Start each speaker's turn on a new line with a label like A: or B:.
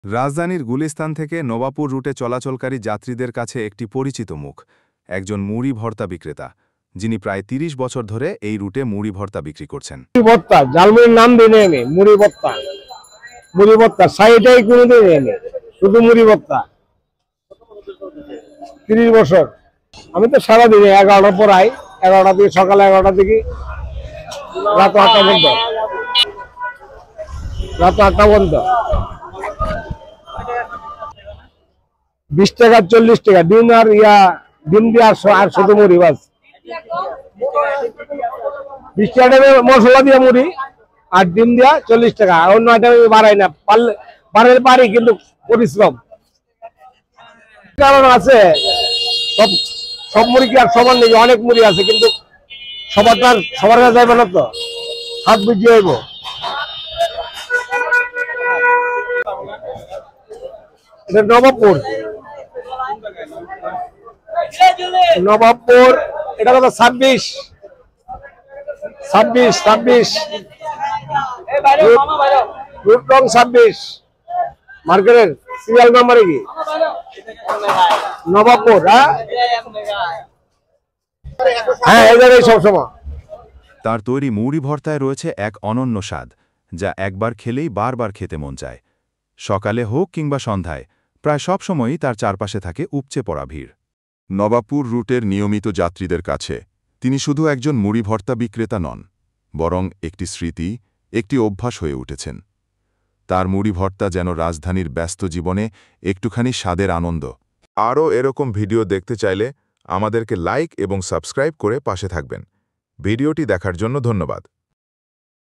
A: রাজধানীর গুলিস্তান থেকে নবাবপুর রুটে চলাচলকারী যাত্রীদের কাছে একটি পরিচিত মুখ, একজন মুড়ি ভর্তা বিক্রেতা, যিনি প্রায় ৩০ বছর ধরে এই রুটে মুড়ি ভর্তা বিক্রি করছেন।
B: ভর্তা ঝালমুড়ির নাম দিই আমি, মুড়ি ভর্তা, মুড়ি ভর্তা সাইটাই কোনোদিন এনে শুধু মুড়ি ভর্তা। ৩০ বছর। আমি তো সারাদিনে 11টার পর আই, 11টা থেকে সকালে 11টা থেকে রাত 8টা পর্যন্ত, রাত 8টা পর্যন্ত। 20 টাকা 40 টাকা ডিম, আর ডিম দিয়ে আর শুধু মুড়ি বাস। 20 টাকা মশলা দিয়ে মুড়ি আর ডিম দিয়া 40 টাকা। অন্য আইটেম বাড়াই না, পারলে পারি কিন্তু পরিশ্রম কারণ আছে। সব মুড়ি কি আর সবার নেই, অনেক মুড়ি আছে কিন্তু সবার কাছে যাইবে না, তো হাত বুঝিয়ে হইব। এটা নবাবপুর, নবাবপুর এটা কত 26 রুট রং 26 মার্কেটের সিরিয়াল নাম্বারে কি নবাবপুর। হ্যাঁ এই জায়গায় সবসময়।
A: তার তৈরি মুড়ি ভর্তায় রয়েছে এক অনন্য স্বাদ, যা একবার খেলেই বারবার খেতে মন চায়। সকালে হোক কিংবা সন্ধ্যায় প্রায় সব সময়ই তার চারপাশে থাকে উপচে পড়া ভিড়। নবাবপুর রুটের নিয়মিত যাত্রীদের কাছে তিনি শুধু একজন মুড়ি ভর্তা বিক্রেতা নন, বরং একটি স্মৃতি, একটি অভ্যাস হয়ে উঠেছেন। তার মুড়ি ভর্তা যেন রাজধানীর ব্যস্ত জীবনে একটুখানি স্বাদের আনন্দ। আরও এরকম ভিডিও দেখতে চাইলে আমাদেরকে লাইক এবং সাবস্ক্রাইব করে পাশে থাকবেন। ভিডিওটি দেখার জন্য ধন্যবাদ।